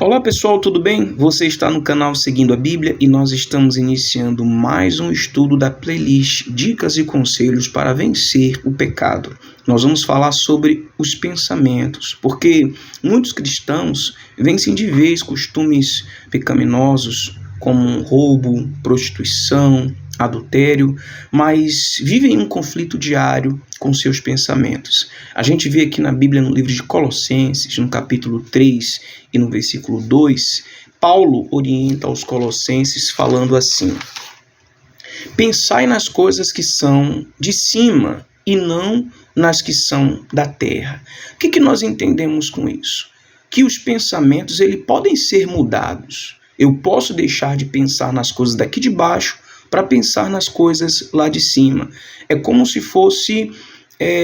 Olá pessoal, tudo bem? Você está no canal Seguindo a Bíblia e nós estamos iniciando mais um estudo da playlist Dicas e Conselhos para Vencer o Pecado. Nós vamos falar sobre os pensamentos, porque muitos cristãos vencem de vez costumes pecaminosos como roubo, prostituição, adultério, mas vivem um conflito diário com seus pensamentos. A gente vê aqui na Bíblia, no livro de Colossenses, no capítulo 3 e no versículo 2, Paulo orienta aos colossenses falando assim: pensai nas coisas que são de cima e não nas que são da terra. O que nós entendemos com isso? Que os pensamentos podem ser mudados. Eu posso deixar de pensar nas coisas daqui de baixo para pensar nas coisas lá de cima. É como se fosse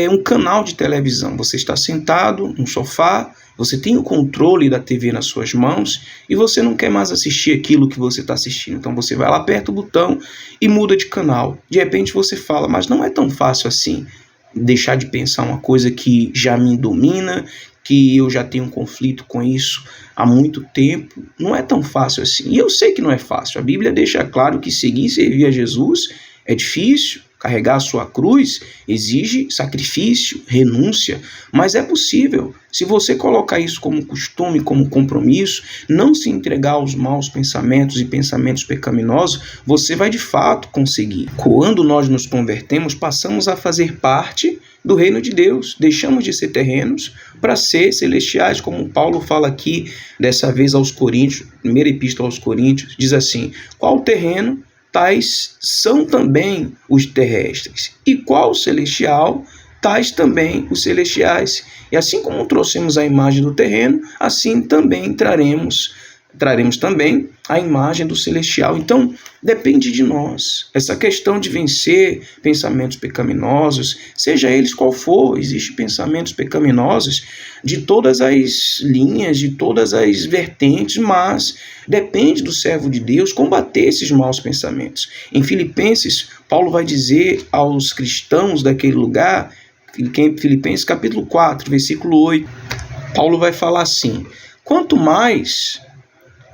um canal de televisão. Você está sentado no sofá, você tem o controle da TV nas suas mãos e você não quer mais assistir aquilo que você está assistindo. Então você vai lá, aperta o botão e muda de canal. De repente você fala, mas não é tão fácil assim deixar de pensar uma coisa que já me domina, que eu já tenho um conflito com isso há muito tempo. Não é tão fácil assim. E eu sei que não é fácil. A Bíblia deixa claro que seguir e servir a Jesus é difícil. Carregar a sua cruz exige sacrifício, renúncia, mas é possível. Se você colocar isso como costume, como compromisso, não se entregar aos maus pensamentos e pensamentos pecaminosos, você vai de fato conseguir. Quando nós nos convertemos, passamos a fazer parte do reino de Deus. Deixamos de ser terrenos para ser celestiais, como Paulo fala aqui, dessa vez aos Coríntios, primeira epístola aos Coríntios, diz assim: qual terreno? Tais são também os terrestres. E qual celestial? Tais também os celestiais. E assim como trouxemos a imagem do terreno, assim também traremos também a imagem do celestial. Então, depende de nós. Essa questão de vencer pensamentos pecaminosos, seja eles qual for, existem pensamentos pecaminosos de todas as linhas, de todas as vertentes, mas depende do servo de Deus combater esses maus pensamentos. Em Filipenses, Paulo vai dizer aos cristãos daquele lugar, Filipenses capítulo 4, versículo 8, Paulo vai falar assim: quanto mais,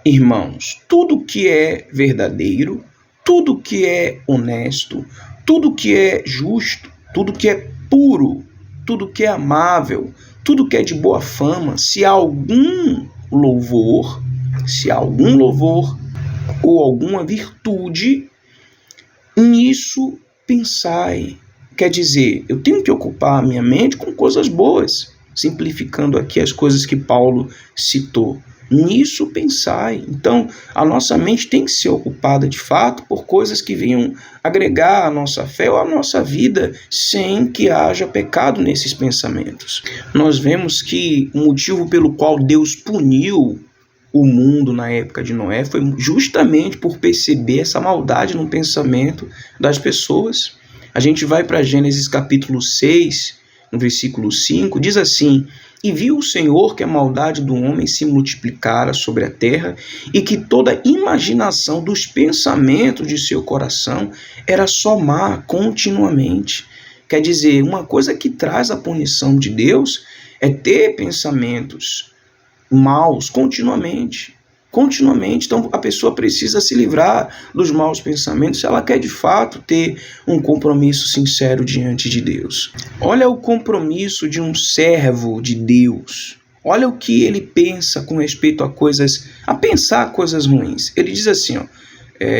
irmãos, tudo que é verdadeiro, tudo que é honesto, tudo que é justo, tudo que é puro, tudo que é amável, tudo que é de boa fama, se há algum louvor ou alguma virtude, nisso pensai. Quer dizer, eu tenho que ocupar a minha mente com coisas boas, simplificando aqui as coisas que Paulo citou. Nisso pensai. Então, a nossa mente tem que ser ocupada de fato por coisas que venham agregar a nossa fé ou a nossa vida sem que haja pecado nesses pensamentos. Nós vemos que o motivo pelo qual Deus puniu o mundo na época de Noé foi justamente por perceber essa maldade no pensamento das pessoas. A gente vai para Gênesis capítulo 6, no versículo 5, diz assim: e viu o Senhor que a maldade do homem se multiplicara sobre a terra e que toda imaginação dos pensamentos de seu coração era só má continuamente. Quer dizer, uma coisa que traz a punição de Deus é ter pensamentos maus continuamente. Então a pessoa precisa se livrar dos maus pensamentos se ela quer de fato ter um compromisso sincero diante de Deus. Olha o compromisso de um servo de Deus. Olha o que ele pensa com respeito a pensar coisas ruins. Ele diz assim,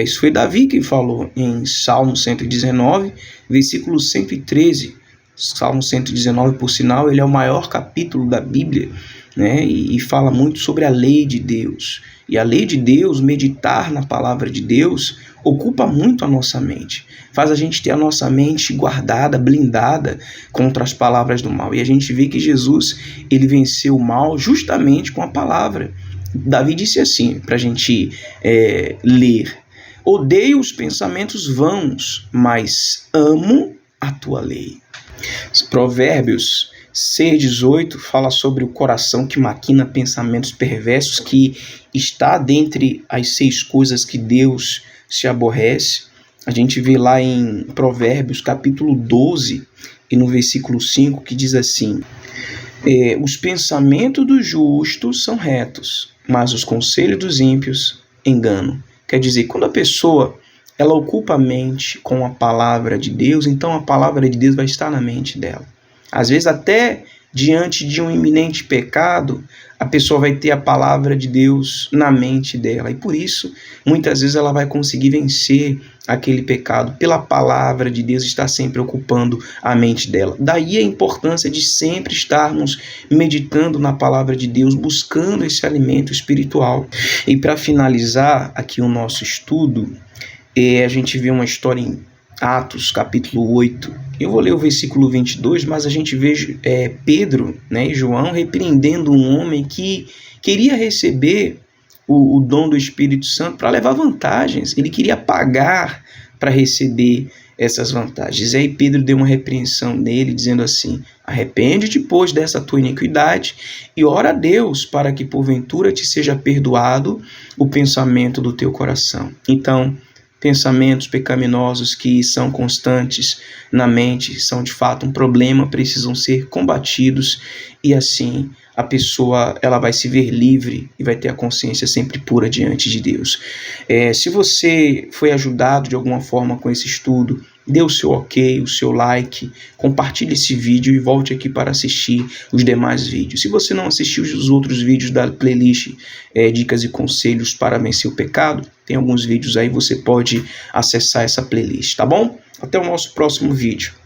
isso foi Davi quem falou em Salmo 119, versículo 113. Salmo 119, por sinal, ele é o maior capítulo da Bíblia, né? E fala muito sobre a lei de Deus. E a lei de Deus, meditar na palavra de Deus, ocupa muito a nossa mente. Faz a gente ter a nossa mente guardada, blindada contra as palavras do mal. E a gente vê que Jesus, ele venceu o mal justamente com a palavra. Davi disse assim, para a gente ler: odeio os pensamentos vãos, mas amo a tua lei. Provérbios 6,18 fala sobre o coração que maquina pensamentos perversos, que está dentre as 6 coisas que Deus se aborrece. A gente vê lá em Provérbios capítulo 12 e no versículo 5 que diz assim: os pensamentos do justo são retos, mas os conselhos dos ímpios enganam. Quer dizer, quando a pessoa ela ocupa a mente com a palavra de Deus, então a palavra de Deus vai estar na mente dela. Às vezes até diante de um iminente pecado, a pessoa vai ter a palavra de Deus na mente dela. E por isso, muitas vezes ela vai conseguir vencer aquele pecado pela palavra de Deus estar sempre ocupando a mente dela. Daí a importância de sempre estarmos meditando na palavra de Deus, buscando esse alimento espiritual. E para finalizar aqui o nosso estudo, a gente vê uma história em Atos, capítulo 8. Eu vou ler o versículo 22, mas a gente vê Pedro, e João repreendendo um homem que queria receber o dom do Espírito Santo para levar vantagens. Ele queria pagar para receber essas vantagens. E aí Pedro deu uma repreensão nele, dizendo assim: arrepende-te, pois, dessa tua iniquidade e ora a Deus para que porventura te seja perdoado o pensamento do teu coração. Então, pensamentos pecaminosos que são constantes na mente são de fato um problema, precisam ser combatidos, e assim a pessoa ela vai se ver livre e vai ter a consciência sempre pura diante de Deus. Se você foi ajudado de alguma forma com esse estudo, dê o seu ok, o seu like, compartilhe esse vídeo e volte aqui para assistir os demais vídeos. Se você não assistiu os outros vídeos da playlist Dicas e Conselhos para Vencer o Pecado, tem alguns vídeos aí, você pode acessar essa playlist, tá bom? Até o nosso próximo vídeo.